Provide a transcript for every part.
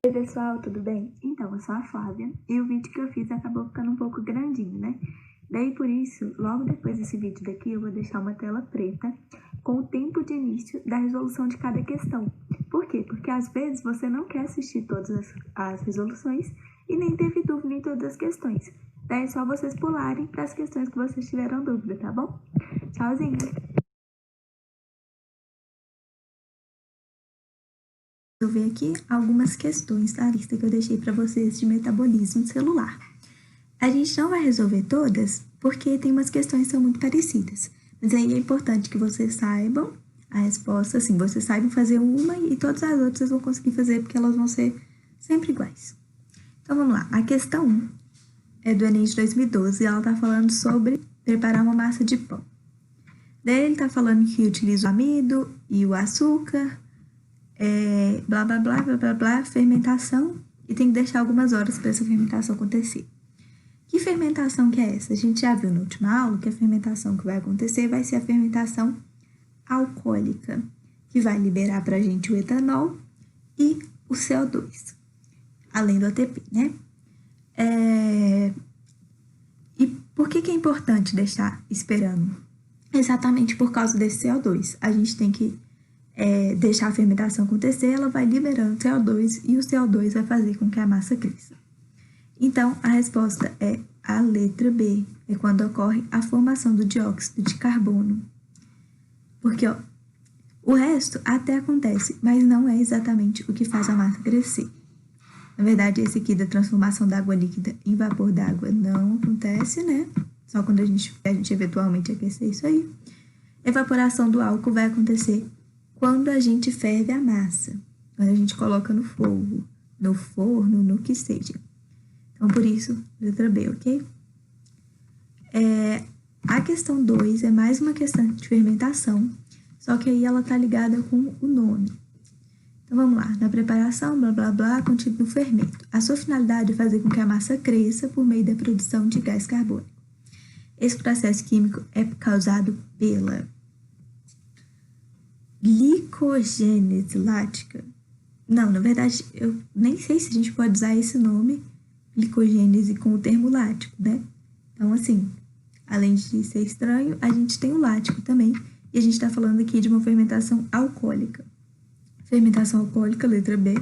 Oi pessoal, tudo bem? Então, eu sou a Flávia e o vídeo que eu fiz acabou ficando um pouco grandinho, né? Daí por isso, logo depois desse vídeo daqui, eu vou deixar uma tela preta com o tempo de início da resolução de cada questão. Por quê? Porque às vezes você não quer assistir todas as resoluções e nem teve dúvida em todas as questões. Daí é só vocês pularem para as questões que vocês tiveram dúvida, tá bom? Tchauzinho! Eu vou ver aqui algumas questões da lista que eu deixei para vocês de metabolismo celular. A gente não vai resolver todas, porque tem umas questões que são muito parecidas. Mas aí é importante que vocês saibam a resposta, assim, vocês saibam fazer uma e todas as outras vocês vão conseguir fazer, porque elas vão ser sempre iguais. Então, vamos lá. A questão 1 é do Enem de 2012 e ela está falando sobre preparar uma massa de pão. Daí ele está falando que utiliza o amido e o açúcar, blá, blá, blá, blá, blá, blá, fermentação, e tem que deixar algumas horas para essa fermentação acontecer. Que fermentação que é essa? A gente já viu na última aula que a fermentação que vai acontecer vai ser a fermentação alcoólica, que vai liberar para a gente o etanol e o CO2, além do ATP, né? E por que é importante deixar esperando? Exatamente por causa desse CO2. A gente tem que deixar a fermentação acontecer, ela vai liberando CO2 e o CO2 vai fazer com que a massa cresça. Então, a resposta é a letra B, é quando ocorre a formação do dióxido de carbono. Porque, ó, o resto até acontece, mas não é exatamente o que faz a massa crescer. Na verdade, esse aqui da transformação da água líquida em vapor d'água não acontece, né? Só quando a gente eventualmente aquecer isso aí. Evaporação do álcool vai acontecer quando a gente ferve a massa, quando a gente coloca no fogo, no forno, no que seja. Então, por isso, letra B, ok? A questão 2 é mais uma questão de fermentação, só que aí ela tá ligada com o nome. Então, vamos lá. Na preparação, blá, blá, blá, contido no fermento. A sua finalidade é fazer com que a massa cresça por meio da produção de gás carbônico. Esse processo químico é causado pela glicogênese lática. Não, na verdade, eu nem sei se a gente pode usar esse nome, glicogênese, com o termo lático, né? Então, assim, além de ser estranho, a gente tem o lático também, e a gente está falando aqui de uma fermentação alcoólica. Fermentação alcoólica, letra B.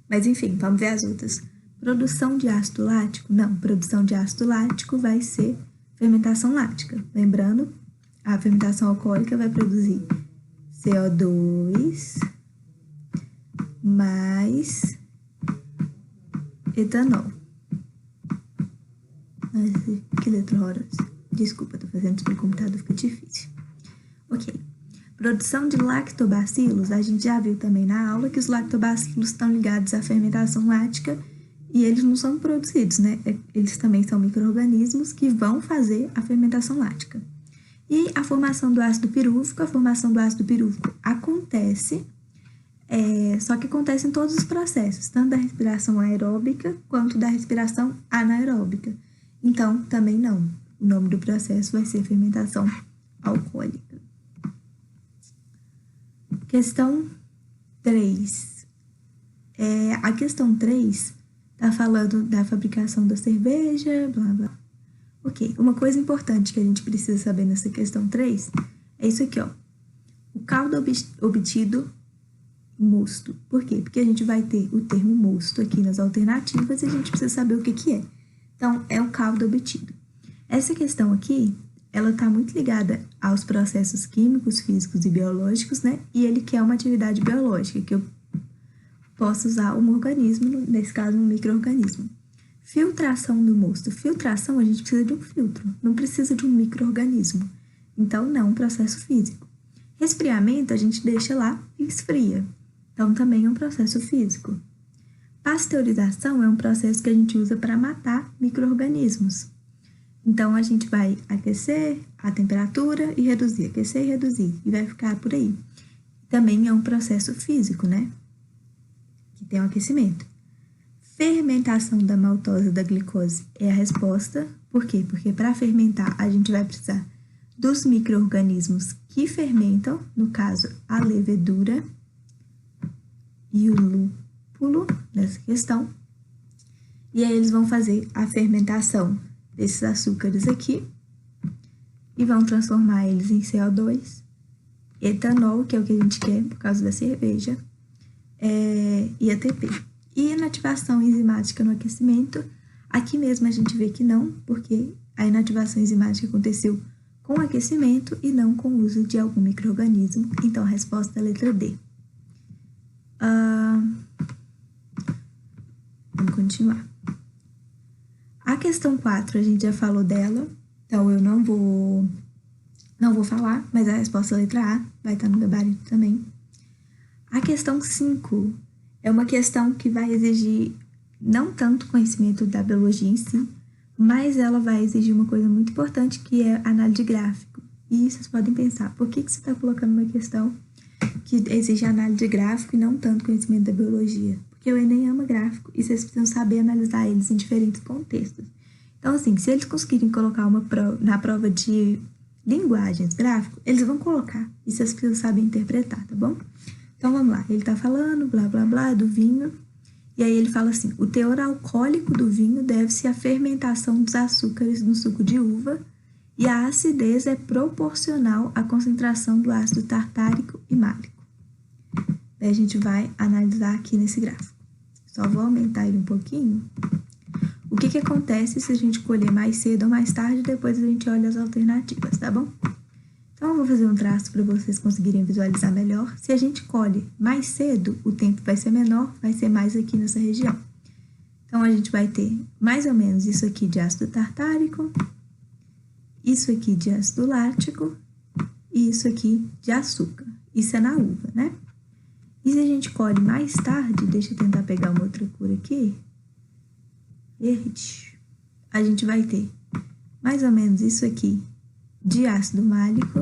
Mas, enfim, vamos ver as outras. Produção de ácido lático? Não, produção de ácido lático vai ser fermentação lática. Lembrando, a fermentação alcoólica vai produzir CO2 mais etanol. Que letra horrorosa. Desculpa, tô fazendo isso pelo computador, fica difícil. Ok. Produção de lactobacilos, a gente já viu também na aula que os lactobacilos estão ligados à fermentação lática e eles não são produzidos, né? Eles também são micro-organismos que vão fazer a fermentação lática. E a formação do ácido pirúvico, acontece, só que acontece em todos os processos, tanto da respiração aeróbica quanto da respiração anaeróbica. Então, também não. O nome do processo vai ser fermentação alcoólica. Questão 3. A questão 3 está falando da fabricação da cerveja, blá, blá. Ok, uma coisa importante que a gente precisa saber nessa questão 3 é isso aqui, ó. O caldo obtido mosto. Por quê? Porque a gente vai ter o termo mosto aqui nas alternativas e a gente precisa saber o que é. Então, é o caldo obtido. Essa questão aqui, ela está muito ligada aos processos químicos, físicos e biológicos, né? E ele quer uma atividade biológica, que eu posso usar um organismo, nesse caso um micro-organismo. Filtração do mosto. Filtração, a gente precisa de um filtro, não precisa de um micro-organismo. Então, não é um processo físico. Resfriamento, a gente deixa lá e esfria. Então, também é um processo físico. Pasteurização é um processo que a gente usa para matar micro-organismos. Então, a gente vai aquecer a temperatura e reduzir, aquecer e reduzir, e vai ficar por aí. Também é um processo físico, né? Que tem um aquecimento. Fermentação da maltose da glicose é a resposta. Por quê? Porque para fermentar, a gente vai precisar dos micro-organismos que fermentam, no caso, a levedura e o lúpulo, nessa questão. E aí eles vão fazer a fermentação desses açúcares aqui e vão transformar eles em CO2, etanol, que é o que a gente quer por causa da cerveja, e ATP. E inativação enzimática no aquecimento, aqui mesmo a gente vê que não, porque a inativação enzimática aconteceu com aquecimento e não com o uso de algum micro-organismo. Então, a resposta é a letra D. Vamos continuar. A questão 4, a gente já falou dela, então eu não vou falar, mas a resposta é a letra A, vai estar no gabarito também. A questão 5 é uma questão que vai exigir não tanto conhecimento da biologia em si, mas ela vai exigir uma coisa muito importante, que é análise de gráfico. E vocês podem pensar, por que você está colocando uma questão que exige análise de gráfico e não tanto conhecimento da biologia? Porque o Enem ama gráfico e vocês precisam saber analisar eles em diferentes contextos. Então, assim, se eles conseguirem colocar na prova de linguagens gráfico, eles vão colocar. E vocês precisam saber interpretar, tá bom? Então, vamos lá. Ele tá falando, blá, blá, blá, do vinho. E aí ele fala assim, o teor alcoólico do vinho deve-se à fermentação dos açúcares no suco de uva e a acidez é proporcional à concentração do ácido tartárico e málico. Daí a gente vai analisar aqui nesse gráfico. Só vou aumentar ele um pouquinho. O que acontece se a gente colher mais cedo ou mais tarde, depois a gente olha as alternativas, tá bom? Então, eu vou fazer um traço para vocês conseguirem visualizar melhor. Se a gente colhe mais cedo, o tempo vai ser menor, vai ser mais aqui nessa região. Então, a gente vai ter mais ou menos isso aqui de ácido tartárico, isso aqui de ácido lático e isso aqui de açúcar. Isso é na uva, né? E se a gente colhe mais tarde, deixa eu tentar pegar uma outra cor aqui, verde, a gente vai ter mais ou menos isso aqui de ácido málico,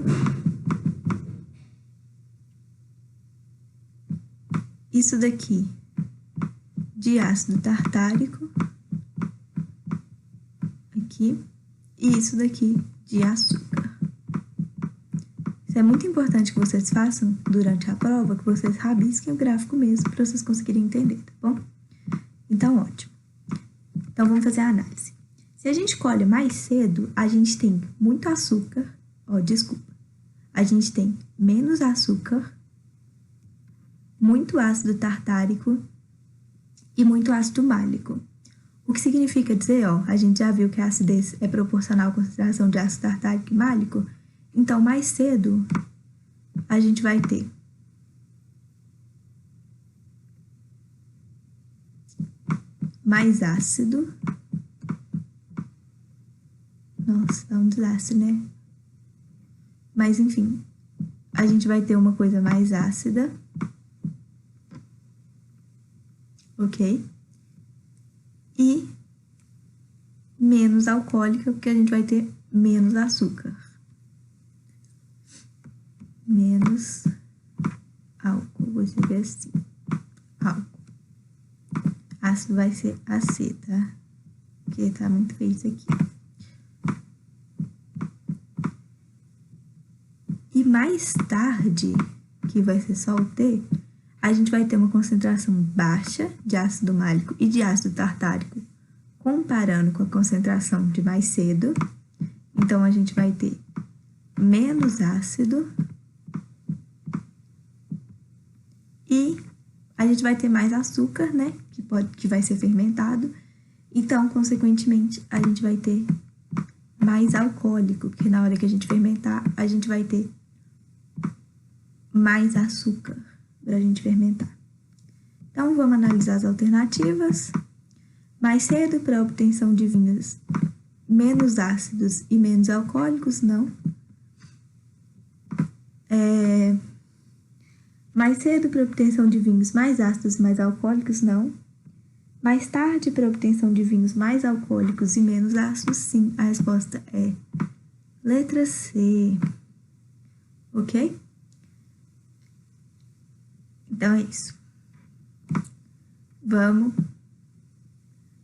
isso daqui de ácido tartárico, aqui, e isso daqui de açúcar. Isso é muito importante que vocês façam durante a prova, que vocês rabisquem o gráfico mesmo, para vocês conseguirem entender, tá bom? Então, ótimo. Então, vamos fazer a análise. Se a gente colhe mais cedo, a gente tem muito açúcar, a gente tem menos açúcar, muito ácido tartárico e muito ácido málico. O que significa dizer, a gente já viu que a acidez é proporcional à concentração de ácido tartárico e málico, então mais cedo a gente vai ter mais ácido. Nossa, dá um desastre, né? Mas, enfim, a gente vai ter uma coisa mais ácida. Ok? E menos alcoólica, porque a gente vai ter menos açúcar. Menos álcool, vou escrever assim. Álcool. Ácido vai ser AC, tá? Porque tá muito feio isso aqui. E mais tarde, que vai ser só o T, a gente vai ter uma concentração baixa de ácido málico e de ácido tartárico, comparando com a concentração de mais cedo. Então, a gente vai ter menos ácido e a gente vai ter mais açúcar, né, que vai ser fermentado. Então, consequentemente, a gente vai ter mais alcoólico, porque na hora que a gente fermentar, a gente vai ter mais açúcar para a gente fermentar. Então, vamos analisar as alternativas. Mais cedo para a obtenção de vinhos menos ácidos e menos alcoólicos, não. Mais cedo para a obtenção de vinhos mais ácidos e mais alcoólicos, não. Mais tarde para a obtenção de vinhos mais alcoólicos e menos ácidos, sim. A resposta é letra C. Ok? Então, é isso. Vamos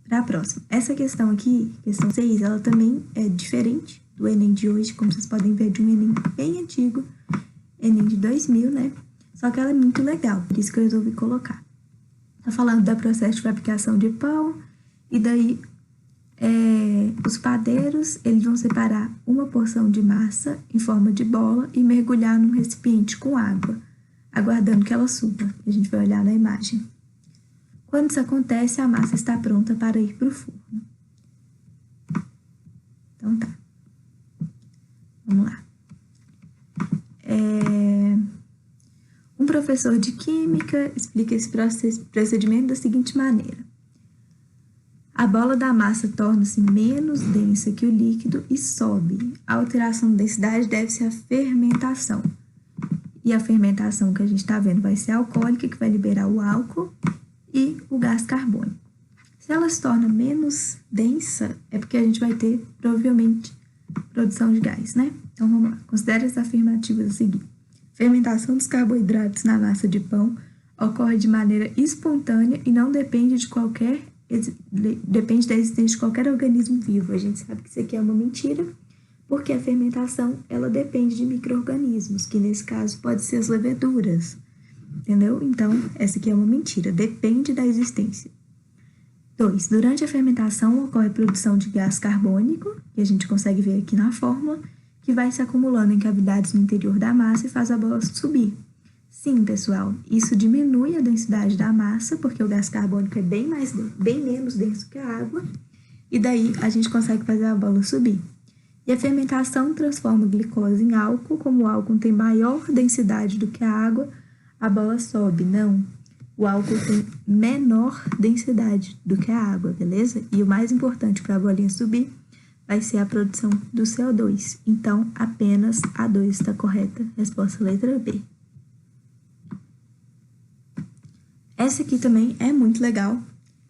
para a próxima. Essa questão aqui, questão 6, ela também é diferente do Enem de hoje, como vocês podem ver, de um Enem bem antigo, Enem de 2000, né? Só que ela é muito legal, por isso que eu resolvi colocar. Tá falando do processo de fabricação de pão, e daí os padeiros, eles vão separar uma porção de massa em forma de bola e mergulhar num recipiente com água, aguardando que ela suba. A gente vai olhar na imagem. Quando isso acontece, a massa está pronta para ir para o forno. Então tá. Vamos lá. Um professor de química explica esse procedimento da seguinte maneira. A bola da massa torna-se menos densa que o líquido e sobe. A alteração da densidade deve-se à fermentação. E a fermentação que a gente está vendo vai ser alcoólica, que vai liberar o álcool e o gás carbônico. Se ela se torna menos densa, é porque a gente vai ter, provavelmente, produção de gás, né? Então, vamos lá. Considere as afirmativas a seguir. Fermentação dos carboidratos na massa de pão ocorre de maneira espontânea e não depende da existência de qualquer organismo vivo. A gente sabe que isso aqui é uma mentira, porque a fermentação, ela depende de micro-organismos, que nesse caso pode ser as leveduras, entendeu? Então, essa aqui é uma mentira, depende da existência. 2. Durante a fermentação ocorre a produção de gás carbônico, que a gente consegue ver aqui na fórmula, que vai se acumulando em cavidades no interior da massa e faz a bola subir. Sim, pessoal, isso diminui a densidade da massa, porque o gás carbônico é bem menos denso que a água, e daí a gente consegue fazer a bola subir. E a fermentação transforma a glicose em álcool, como o álcool tem maior densidade do que a água, a bola sobe. Não, o álcool tem menor densidade do que a água, beleza? E o mais importante para a bolinha subir vai ser a produção do CO2. Então, apenas a 2 está correta. Resposta letra B. Essa aqui também é muito legal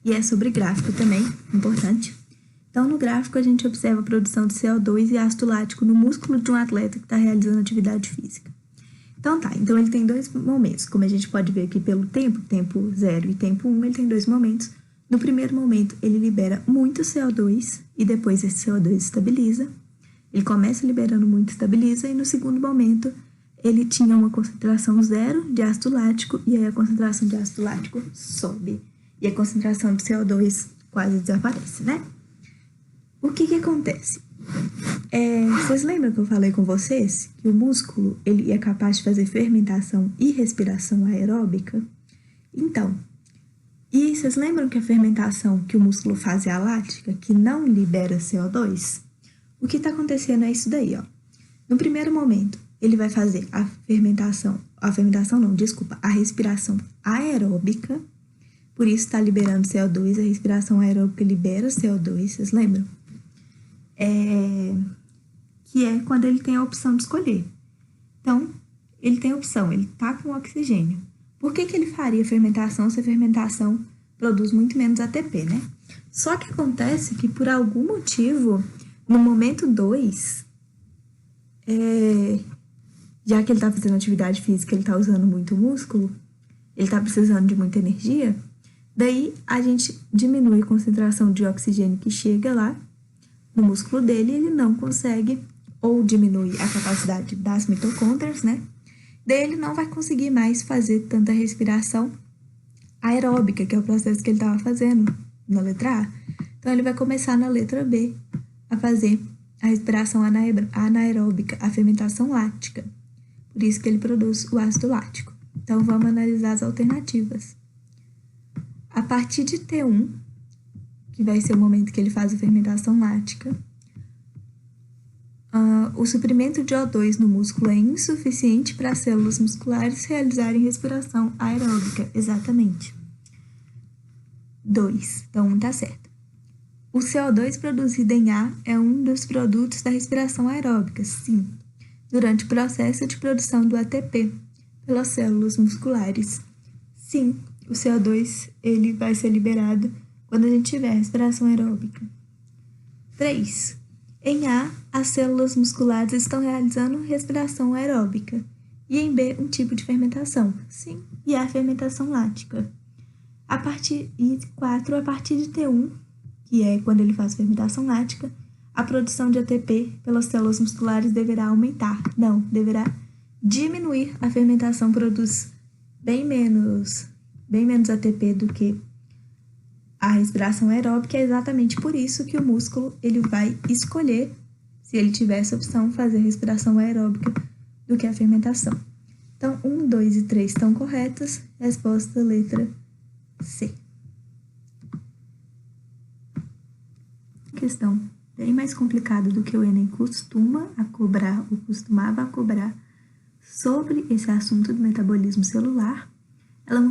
e é sobre gráfico também, importante. Então, no gráfico, a gente observa a produção de CO2 e ácido lático no músculo de um atleta que está realizando atividade física. Então, tá. Então, ele tem 2 momentos. Como a gente pode ver aqui pelo tempo 0 e tempo 1, ele tem 2 momentos. No primeiro momento, ele libera muito CO2 e depois esse CO2 estabiliza. Ele começa liberando muito, estabiliza, e no segundo momento, ele tinha uma concentração 0 de ácido lático e aí a concentração de ácido lático sobe. E a concentração de CO2 quase desaparece, né? O que acontece? Vocês lembram que eu falei com vocês que o músculo ele é capaz de fazer fermentação e respiração aeróbica? Então, e vocês lembram que a fermentação que o músculo faz é a lática, que não libera CO2? O que está acontecendo é isso daí, ó. No primeiro momento, ele vai fazer a respiração aeróbica, por isso está liberando CO2, a respiração aeróbica libera CO2, vocês lembram? Que é quando ele tem a opção de escolher. Então, ele tem a opção, ele está com oxigênio. Por que ele faria fermentação se a fermentação produz muito menos ATP, né? Só que acontece que, por algum motivo, no momento 2, já que ele está fazendo atividade física, ele está usando muito músculo, ele está precisando de muita energia, daí a gente diminui a concentração de oxigênio que chega lá no músculo dele, ele não consegue, ou diminui a capacidade das mitocôndrias, né? Daí ele não vai conseguir mais fazer tanta respiração aeróbica, que é o processo que ele estava fazendo na letra A. Então, ele vai começar na letra B a fazer a respiração anaeróbica, a fermentação lática. Por isso que ele produz o ácido lático. Então, vamos analisar as alternativas. A partir de T1, que vai ser o momento que ele faz a fermentação lática, o suprimento de O2 no músculo é insuficiente para as células musculares realizarem respiração aeróbica. Exatamente. 2. Então, 1 tá certo. O CO2 produzido em A é um dos produtos da respiração aeróbica. Sim. Durante o processo de produção do ATP pelas células musculares. Sim, o CO2 ele vai ser liberado quando a gente tiver respiração aeróbica. 3. Em A, as células musculares estão realizando respiração aeróbica. E em B, um tipo de fermentação. Sim, e a fermentação lática. 4, a partir de T1, que é quando ele faz fermentação lática, a produção de ATP pelas células musculares deverá aumentar. Não, deverá diminuir. A fermentação produz bem menos bem menos ATP do que a respiração aeróbica. É exatamente por isso que o músculo ele vai escolher, se ele tiver essa opção, fazer a respiração aeróbica do que a fermentação. Então, 1, 2 e 3 estão corretas. Resposta letra C. Questão bem mais complicada do que o Enem costuma a cobrar, ou costumava a cobrar, sobre esse assunto do metabolismo celular. Ela é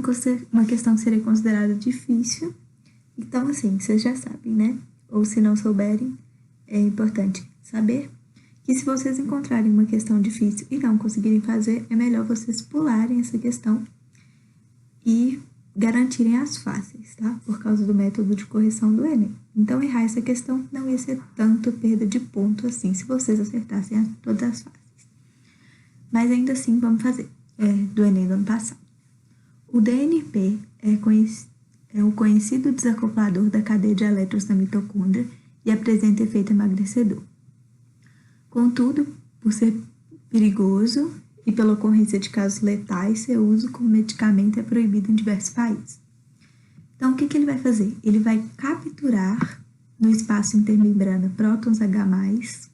uma questão que seria considerada difícil. Então, assim, vocês já sabem, né? Ou se não souberem, é importante saber que se vocês encontrarem uma questão difícil e não conseguirem fazer, é melhor vocês pularem essa questão e garantirem as fáceis, tá? Por causa do método de correção do Enem. Então, errar essa questão não ia ser tanto perda de ponto assim, se vocês acertassem todas as fáceis. Mas ainda assim, vamos fazer. Do Enem do ano passado. O DNP é o conhecido desacoplador da cadeia de elétrons da mitocôndria e apresenta efeito emagrecedor. Contudo, por ser perigoso e pela ocorrência de casos letais, seu uso como medicamento é proibido em diversos países. Então, o que ele vai fazer? Ele vai capturar no espaço intermembrana prótons H+,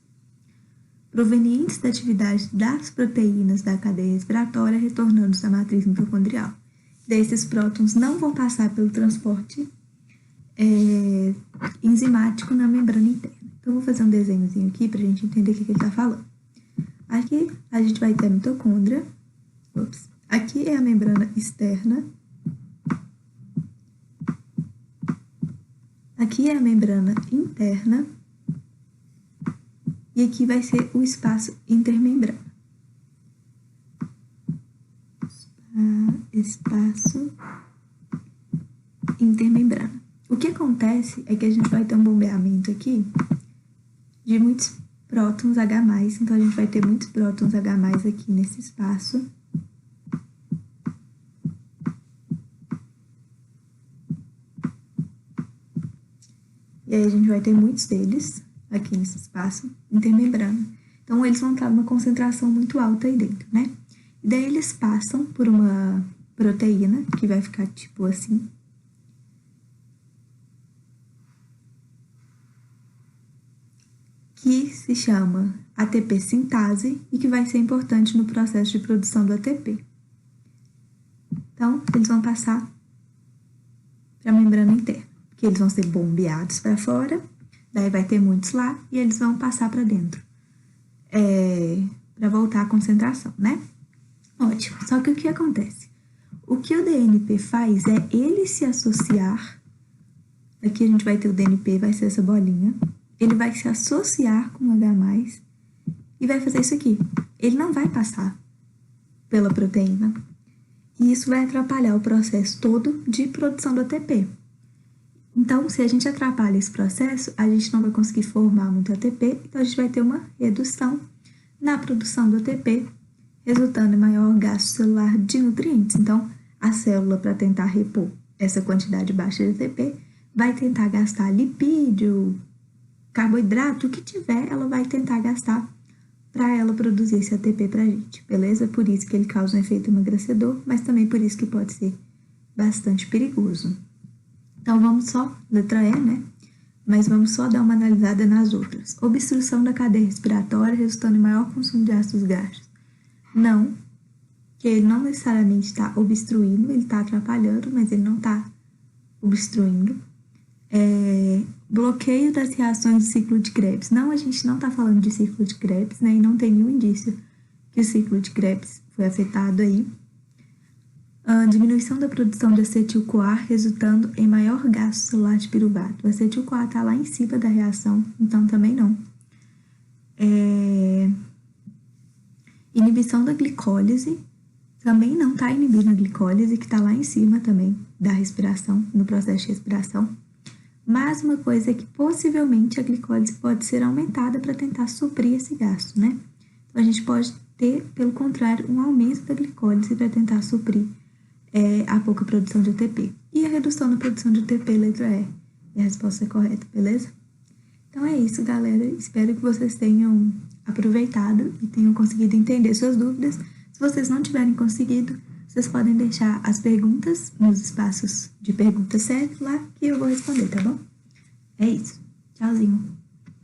provenientes da atividade das proteínas da cadeia respiratória, retornando-os à matriz mitocondrial. Daí, esses prótons não vão passar pelo transporte enzimático na membrana interna. Então, vou fazer um desenhozinho aqui para a gente entender o que ele está falando. Aqui, a gente vai ter a mitocôndria. Aqui é a membrana externa. Aqui é a membrana interna. E aqui vai ser o espaço intermembrana. Espaço intermembrana. O que acontece é que a gente vai ter um bombeamento aqui de muitos prótons H+, então a gente vai ter muitos prótons H+ aqui nesse espaço. E aí a gente vai ter muitos deles aqui nesse espaço intermembrana. Então, eles vão estar numa concentração muito alta aí dentro, né? E daí eles passam por uma proteína, que vai ficar tipo assim. Que se chama ATP sintase e que vai ser importante no processo de produção do ATP. Então, eles vão passar para a membrana interna, porque eles vão ser bombeados para fora, daí vai ter muitos lá e eles vão passar para dentro, para voltar à concentração, né? Ótimo. Só que o que acontece? O que o DNP faz é ele se associar. Aqui a gente vai ter o DNP, vai ser essa bolinha. Ele vai se associar com o H+, e vai fazer isso aqui. Ele não vai passar pela proteína. E isso vai atrapalhar o processo todo de produção do ATP. Então, se a gente atrapalha esse processo, a gente não vai conseguir formar muito ATP, então a gente vai ter uma redução na produção do ATP, resultando em maior gasto celular de nutrientes. Então, a célula, para tentar repor essa quantidade baixa de ATP, vai tentar gastar lipídio, carboidrato, o que tiver, ela vai tentar gastar para ela produzir esse ATP para a gente, beleza? Por isso que ele causa um efeito emagrecedor, mas também por isso que pode ser bastante perigoso. Então, vamos só, letra E, né? Mas vamos só dar uma analisada nas outras. Obstrução da cadeia respiratória, resultando em maior consumo de ácidos graxos. Não, que ele não necessariamente está obstruindo, ele está atrapalhando, mas ele não está obstruindo. Bloqueio das reações do ciclo de Krebs. Não, a gente não está falando de ciclo de Krebs, né? E não tem nenhum indício que o ciclo de Krebs foi afetado aí. Diminuição da produção de acetil-CoA, resultando em maior gasto celular de piruvato. O acetil-CoA está lá em cima da reação, então também não. Inibição da glicólise, também não está inibindo a glicólise, que está lá em cima também da respiração, no processo de respiração. Mas uma coisa é que possivelmente a glicólise pode ser aumentada para tentar suprir esse gasto, né? Então, a gente pode ter, pelo contrário, um aumento da glicólise para tentar suprir a pouca produção de ATP. E a redução da produção de ATP, letra E. E a resposta é correta, beleza? Então é isso, galera. Espero que vocês tenham aproveitado e tenham conseguido entender suas dúvidas. Se vocês não tiverem conseguido, vocês podem deixar as perguntas nos espaços de perguntas certas lá que eu vou responder, tá bom? É isso. Tchauzinho.